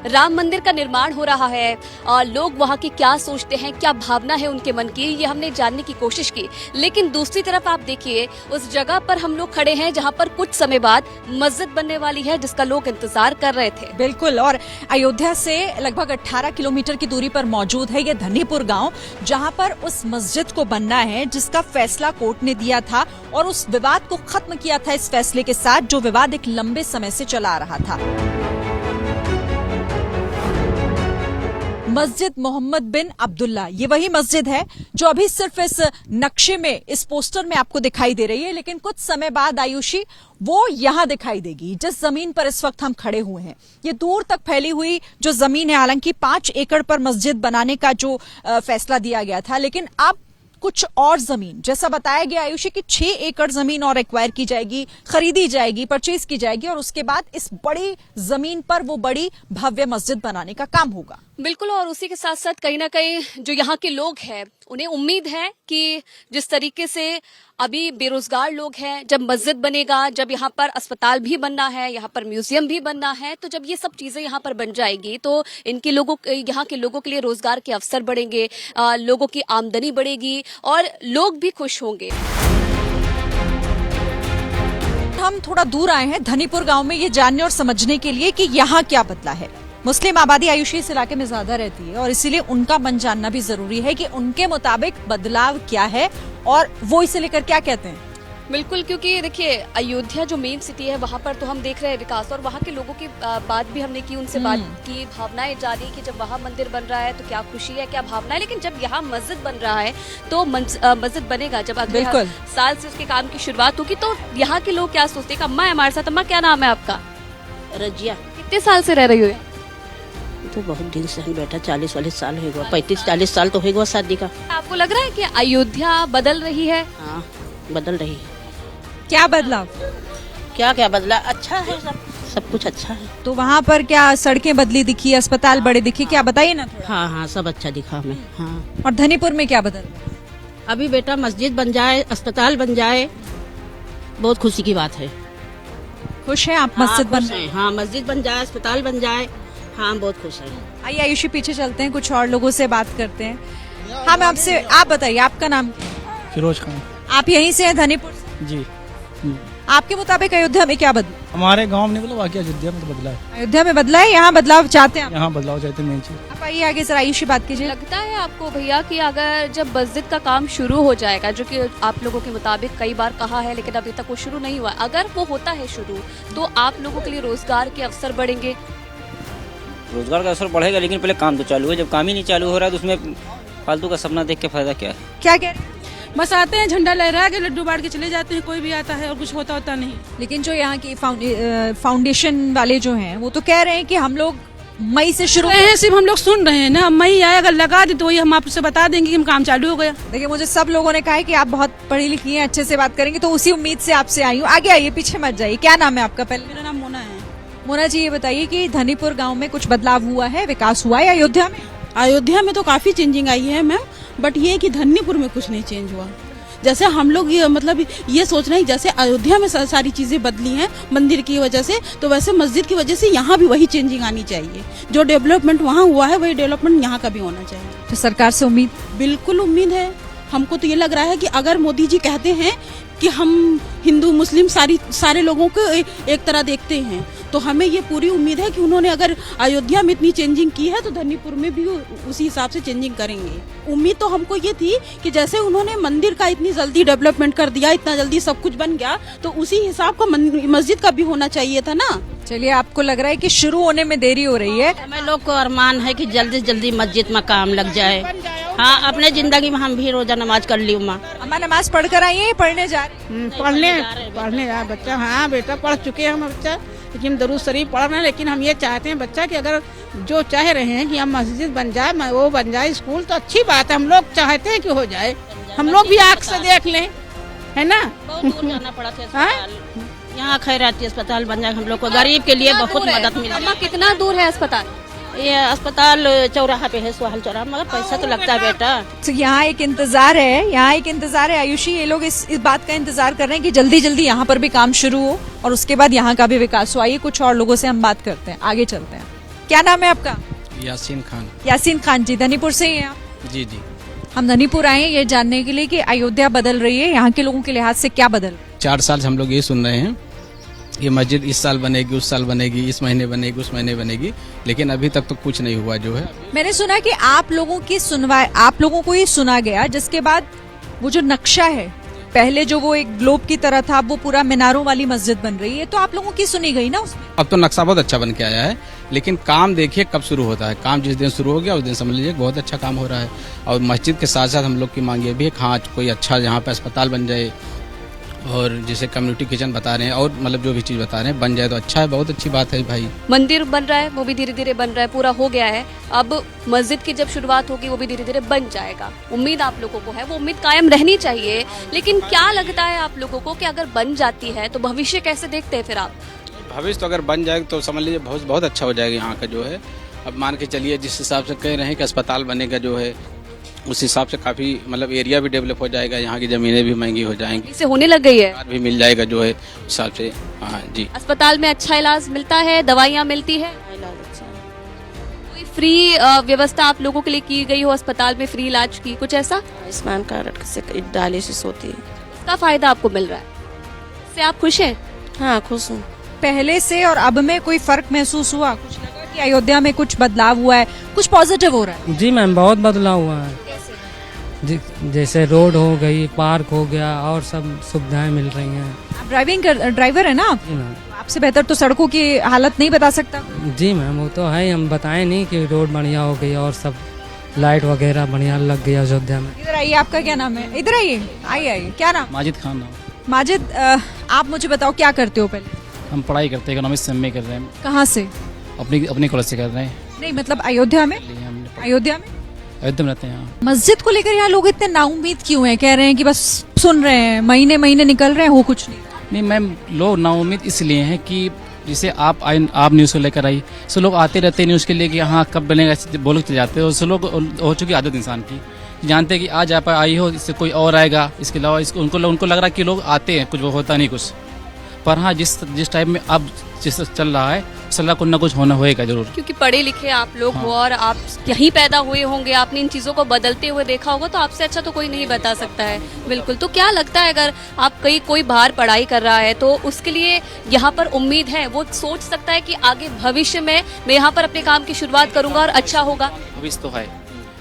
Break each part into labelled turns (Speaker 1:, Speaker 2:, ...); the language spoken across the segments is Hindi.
Speaker 1: राम मंदिर का निर्माण हो रहा है, लोग वहाँ की क्या सोचते हैं, क्या भावना है उनके मन की, ये हमने जानने की कोशिश की। लेकिन दूसरी तरफ आप देखिए, उस जगह पर हम लोग खड़े हैं जहाँ पर कुछ समय बाद मस्जिद बनने वाली है, जिसका लोग इंतजार कर रहे थे।
Speaker 2: बिल्कुल, और अयोध्या से लगभग 18 किलोमीटर की दूरी पर मौजूद है ये धनीपुर गांव, जहां पर उस मस्जिद को बनना है जिसका फैसला कोर्ट ने दिया था और उस विवाद को खत्म किया था इस फैसले के साथ, जो विवाद एक लंबे समय से चला आ रहा था। मस्जिद मोहम्मद बिन अब्दुल्ला, ये वही मस्जिद है जो अभी सिर्फ इस नक्शे में, इस पोस्टर में आपको दिखाई दे रही है, लेकिन कुछ समय बाद आयुषी वो यहां दिखाई देगी जिस जमीन पर इस वक्त हम खड़े हुए हैं। ये दूर तक फैली हुई जो जमीन है, हालांकि 5 एकड़ पर मस्जिद बनाने का जो फैसला दिया गया था, लेकिन अब कुछ और जमीन, जैसा बताया गया आयुषी की 6 एकड़ जमीन और एक्वायर की जाएगी, खरीदी जाएगी, परचेज की जाएगी और उसके बाद इस बड़ी जमीन पर वो बड़ी भव्य मस्जिद बनाने का काम होगा।
Speaker 1: बिल्कुल, और उसी के साथ साथ कहीं ना कहीं जो यहाँ के लोग हैं उन्हें उम्मीद है कि जिस तरीके से अभी बेरोजगार लोग हैं, जब मस्जिद बनेगा, जब यहाँ पर अस्पताल भी बनना है, यहाँ पर म्यूजियम भी बनना है, तो जब ये सब चीजें यहाँ पर बन जाएगी तो यहाँ के लोगों के लिए रोजगार के अवसर बढ़ेंगे, लोगों की आमदनी बढ़ेगी और लोग भी खुश होंगे।
Speaker 2: हम थोड़ा दूर आए हैं धनीपुर गांव में ये जानने और समझने के लिए कि यहाँ क्या बदला है। मुस्लिम आबादी आयुषी इस इलाके में ज्यादा रहती है और इसीलिए उनका मन जानना भी जरूरी है कि उनके मुताबिक बदलाव क्या है और वो इसे लेकर क्या कहते हैं।
Speaker 1: बिल्कुल, क्योंकि देखिए अयोध्या जो मेन सिटी है वहाँ पर तो हम देख रहे हैं विकास, और वहाँ के लोगों की बात भी हमने की, उनसे बात की, भावनाएं जानी कि जब वहाँ मंदिर बन रहा है तो क्या खुशी है, क्या भावना है। लेकिन जब यहाँ मस्जिद बन रहा है तो मस्जिद बनेगा, जब अगले साल से उसके काम की शुरुआत होगी तो यहाँ के लोग क्या सोचते हैं। अम्मा है हमारे साथ। अम्मा, क्या नाम है आपका?
Speaker 3: रजिया।
Speaker 1: कितने साल से रह रही हो?
Speaker 3: तो बहुत दिन से हम बैठा, 40-40 साल हो गया, 35-40 साल तो हो गया शादी का।
Speaker 1: आपको लग रहा है कि अयोध्या बदल रही है?
Speaker 3: हाँ, बदल रही है।
Speaker 2: क्या बदलाव?
Speaker 3: क्या बदला? अच्छा है, सब कुछ अच्छा है।
Speaker 2: तो वहाँ पर क्या सड़कें बदली दिखी, अस्पताल बड़े दिखे, क्या बताइए ना थोड़ा।
Speaker 3: हाँ, सब अच्छा दिखा हमें। हाँ।
Speaker 2: और धनीपुर में क्या बदल?
Speaker 3: अभी बेटा मस्जिद बन जाए, अस्पताल बन जाए, बहुत खुशी की बात है।
Speaker 2: खुश हैं आप? मस्जिद बन
Speaker 3: जाए, हाँ, मस्जिद बन जाए, अस्पताल बन जाए, हाँ, बहुत खुश है।
Speaker 2: आइए आयुषी पीछे चलते हैं, कुछ और लोगों से बात करते हैं। हाँ, मैं आपसे, आप बताइए आपका नाम?
Speaker 4: फिरोज खान।
Speaker 2: आप यहीं से हैं धनीपुर से?
Speaker 4: जी।
Speaker 2: आपके मुताबिक अयोध्या में क्या बदला?
Speaker 4: हमारे गांव में नहीं बदला, बाकी अयोध्या में तो बदला है।
Speaker 2: अयोध्या में बदला है, यहाँ बदलाव चाहते हैं?
Speaker 4: यहाँ बदलाव चाहते हैं मेन चीज।
Speaker 2: आप आइए आगे जरा आयुषी बात कीजिए।
Speaker 1: लगता है आपको भैया कि अगर जब मस्जिद का काम शुरू हो जाएगा, जो कि आप लोगों के मुताबिक कई बार कहा है लेकिन अभी तक वो शुरू नहीं हुआ, अगर वो होता है शुरू तो आप लोगों के लिए रोजगार के अवसर बढ़ेंगे?
Speaker 5: रोजगार का अवसर बढ़ेगा, लेकिन पहले काम तो चालू है। जब काम ही नहीं चालू हो रहा है तो उसमें फालतू का सपना देख के फायदा क्या है?
Speaker 2: क्या कह रहे हैं?
Speaker 6: बस आते हैं, झंडा लहरा के लड्डू बांट के चले जाते हैं, कोई भी आता है और कुछ होता नहीं।
Speaker 2: लेकिन जो यहाँ की फाउंडेशन वाले जो हैं वो तो कह रहे हैं कि हम लोग मई से शुरू
Speaker 6: हैं, सिर्फ हम लोग सुन रहे हैं ना। मई आए, अगर लगा दे तो वही हम आपसे बता देंगे कि हम काम चालू हो गया।
Speaker 2: देखिए, मुझे सब लोगों ने कहा है कि आप बहुत पढ़ी लिखी हैं, अच्छे से बात करेंगे, तो उसी उम्मीद से आपसे आई हूँ। आगे आइए, पीछे मत जाइए। क्या नाम है आपका? पहले
Speaker 6: मेरा नाम मोना है।
Speaker 2: मोना जी, ये बताइए कि धनीपुर गांव में कुछ बदलाव हुआ है, विकास हुआ है अयोध्या में?
Speaker 6: अयोध्या में तो काफी चेंजिंग आई है मैम, बट ये कि धनीपुर में कुछ नहीं चेंज हुआ। जैसे हम लोग ये सोच रहे हैं, जैसे अयोध्या में सारी चीजें बदली हैं मंदिर की वजह से, तो वैसे मस्जिद की वजह से यहाँ भी वही चेंजिंग आनी चाहिए। जो डेवलपमेंट वहाँ हुआ है वही डेवलपमेंट यहाँ का भी होना चाहिए।
Speaker 2: तो सरकार से उम्मीद?
Speaker 6: बिल्कुल उम्मीद है। हमको तो ये लग रहा है कि अगर मोदी जी कहते हैं कि हम हिंदू मुस्लिम सारे लोगों को एक तरह देखते हैं, तो हमें ये पूरी उम्मीद है कि उन्होंने अगर अयोध्या में इतनी चेंजिंग की है तो धनीपुर में भी उसी हिसाब से चेंजिंग करेंगे। उम्मीद तो हमको ये थी कि जैसे उन्होंने मंदिर का इतनी जल्दी डेवलपमेंट कर दिया, इतना जल्दी सब कुछ बन गया, तो उसी हिसाब का मस्जिद का भी होना चाहिए था ना।
Speaker 2: चलिए, आपको लग रहा है कि शुरू होने में देरी हो रही है?
Speaker 3: हमें लोग को अरमान है कि जल्दी से जल्दी मस्जिद में काम लग जाए। हाँ, अपने जिंदगी में हम भी रोजा नमाज कर ली।
Speaker 2: अम्मा नमाज पढ़ कर आई है, पढ़ने जा रही?
Speaker 7: पढ़ने जा बच्चा। हाँ बेटा, पढ़ चुके हैं हम बच्चा, लेकिन दरूद शरीफ पढ़ रहे हैं। लेकिन हम ये चाहते हैं बच्चा कि अगर जो चाह रहे हैं कि हम मस्जिद बन जाए, वो बन जाए, स्कूल तो अच्छी बात है, हम लोग चाहते हैं कि हो जाए, हम लोग भी आँख से देख लें, है ना।
Speaker 3: बहुत दूर जाना पड़ा था यहाँ खैराती अस्पताल बन जाए, हम लोग को गरीब के लिए बहुत मदद मिला।
Speaker 1: कितना दूर है अस्पताल?
Speaker 3: ये अस्पताल चौराहा पे है, सोहल चौराहा, मगर पैसा तो लगता है बेटा।
Speaker 2: तो यहाँ एक इंतजार है आयुषी, ये लोग इस बात का इंतजार कर रहे हैं कि जल्दी जल्दी यहाँ पर भी काम शुरू हो और उसके बाद यहाँ का भी विकास हो। आइए कुछ और लोगों से हम बात करते हैं, आगे चलते हैं। क्या नाम है आपका?
Speaker 4: यासीन खान।
Speaker 2: यासीन खान जी, धनीपुर से ही हैं आप?
Speaker 4: जी जी।
Speaker 2: हम धनीपुर आए हैं ये जानने के लिए कि अयोध्या बदल रही है, यहाँ के लोगों के लिहाज से क्या बदल रहा है?
Speaker 4: 4 साल से हम लोग ये सुन रहे हैं ये मस्जिद इस साल बनेगी, उस साल बनेगी, इस महीने बनेगी, उस महीने बनेगी, लेकिन अभी तक तो कुछ नहीं हुआ जो है।
Speaker 2: मैंने सुना कि आप लोगों की सुनवाई, आप लोगों को ही सुना गया, जिसके बाद वो जो नक्शा है, पहले जो वो एक ग्लोब की तरह था, वो पूरा मीनारों वाली मस्जिद बन रही है, तो आप लोगों की सुनी गई ना उसमें?
Speaker 4: अब तो नक्शा बहुत अच्छा बन के आया है, लेकिन काम देखिए कब शुरू होता है। काम जिस दिन शुरू हो गया उस दिन समझ लीजिए बहुत अच्छा काम हो रहा है। और मस्जिद के साथ साथ हम लोग की मांग ये भी है कि हाँ कोई अच्छा यहाँ पे अस्पताल बन जाए, और जैसे कम्युनिटी किचन बता रहे हैं, और मतलब जो भी चीज़ बता रहे हैं बन जाए तो अच्छा है, बहुत अच्छी बात है भाई।
Speaker 1: मंदिर बन रहा है, वो भी धीरे धीरे बन रहा है, पूरा हो गया है। अब मस्जिद की जब शुरुआत होगी वो भी धीरे धीरे बन जाएगा। उम्मीद आप लोगों को है, वो उम्मीद कायम रहनी चाहिए। लेकिन क्या लगता है आप लोगों को कि अगर बन जाती है तो भविष्य कैसे देखते हैं फिर आप?
Speaker 4: भविष्य तो अगर बन जाएगा तो समझ लीजिए बहुत अच्छा हो जाएगा यहाँ का जो है। अब मान के चलिए जिस हिसाब से कह रहे हैं कि अस्पताल बनेगा जो है, उस हिसाब से काफ़ी मतलब एरिया भी डेवलप हो जाएगा, यहाँ की ज़मीनें भी महंगी हो जाएंगी,
Speaker 1: इससे होने लग गई है,
Speaker 4: कार भी मिल जाएगा जो है हिसाब से। हाँ जी।
Speaker 1: अस्पताल में अच्छा इलाज मिलता है, दवाइयाँ मिलती है, कोई फ्री व्यवस्था आप लोगों के लिए की गई हो अस्पताल में फ्री इलाज की, कुछ ऐसा?
Speaker 8: आयुष्मान कार्ड से डायलिसिस होती है।
Speaker 1: इसका फायदा आपको मिल रहा है, इससे आप खुश हैं?
Speaker 8: हाँ खुश हूँ।
Speaker 2: पहले से और अब में कोई फर्क महसूस हुआ? कुछ लगा कि अयोध्या में कुछ बदलाव हुआ है, कुछ पॉजिटिव हो रहा है?
Speaker 9: जी मैम, बहुत बदलाव हुआ है। जैसे रोड हो गई, पार्क हो गया, और सब सुविधाएं मिल रही हैं।
Speaker 2: आप ड्राइवर है ना आप?
Speaker 9: जी मैम।
Speaker 2: आपसे बेहतर तो सड़कों की हालत नहीं बता सकता।
Speaker 9: जी मैम, वो तो है, हम बताएं नहीं कि रोड बढ़िया हो गई और सब लाइट वगैरह बढ़िया लग गई अयोध्या में।
Speaker 2: इधर आइए, आपका क्या नाम है? इधर आइए, आइए, क्या नाम?
Speaker 4: माजिद खान नाम।
Speaker 2: माजिद, आप मुझे बताओ क्या करते हो पहले?
Speaker 4: हम पढ़ाई करते हैं, इकोनॉमिक्स में कर रहे हैं।
Speaker 2: कहाँ से?
Speaker 4: अपनी कॉलेज से कर रहे हैं।
Speaker 2: नहीं मतलब अयोध्या में? अयोध्या में
Speaker 4: रहते हैं।
Speaker 2: मस्जिद को लेकर यहाँ लोग इतने नाउम्मीद क्यों हैं? कह रहे हैं कि बस सुन रहे हैं, महीने महीने निकल रहे हैं, हो कुछ नहीं
Speaker 4: मैम, लोग नाउम्मीद इसलिए हैं कि जैसे आप न्यूज़ को लेकर आई, सो लोग आते रहते हैं न्यूज़ के लिए कि हाँ कब बनेगा, ऐसे बोल के जाते हैं। सो लोग हो चुकी आदत इंसान की, जानते हैं कि आज आप आई हो, इससे कोई और आएगा। इसके अलावा उनको लग रहा है कि लोग आते हैं, कुछ वो होता नहीं कुछ। पर हाँ जिस टाइप में अब जिस चल रहा है, सलाह कुछ ना कुछ होना होएगा जरूर।
Speaker 1: क्योंकि पढ़े लिखे आप लोग हो और आप यहीं पैदा हुए होंगे, आपने इन चीज़ों को बदलते हुए देखा होगा, तो आपसे अच्छा तो कोई नहीं बता सकता है। बिल्कुल। तो क्या लगता है अगर आप कोई बाहर पढ़ाई कर रहा है तो उसके लिए यहाँ पर उम्मीद है, वो सोच सकता है कि आगे भविष्य में मैं यहाँ पर अपने काम की शुरुआत करूँगा और अच्छा होगा?
Speaker 4: भविष्य तो है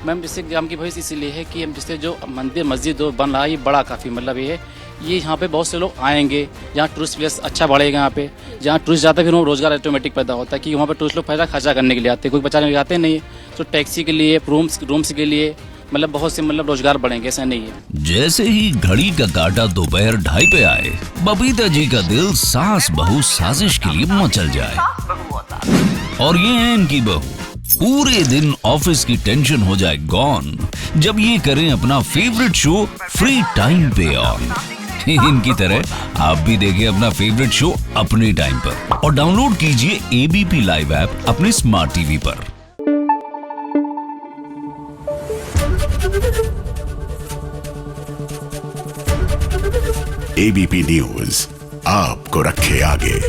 Speaker 4: मैम, जिससे काम की भविष्य इसीलिए है कि हम जिससे जो मंदिर मस्जिद बन रहा है ये बड़ा काफ़ी मतलब ये यहाँ पे बहुत से लोग आएंगे, जहाँ टूरिस्ट प्लेस अच्छा बढ़ेगा। यहाँ पे जहाँ टूरिस्ट जाता है फिर वहाँ रोजगार ऑटोमेटिक पैदा होता है कि वहाँ पे टूरिस्ट लोग पैसा खर्चा करने के लिए आते हैं, कोई बचाने के लिए आते नहीं है। तो टैक्सी के लिए, रूम्स के लिए मतलब बहुत से मतलब रोजगार बढ़ेंगे, ऐसा नहीं है।
Speaker 10: जैसे ही घड़ी का काटा दोपहर 2:30 पे आए, बबीता जी का दिल सास बहू साजिश के लिए मचल जाए। और ये है इनकी बहू, पूरे दिन ऑफिस की टेंशन हो जाए गॉन जब ये करें अपना फेवरेट शो फ्री टाइम पे ऑन। इनकी तरह आप भी देखें अपना फेवरेट शो अपने टाइम पर और डाउनलोड कीजिए एबीपी लाइव ऐप अपने स्मार्ट टीवी पर।
Speaker 11: एबीपी न्यूज आपको रखे आगे।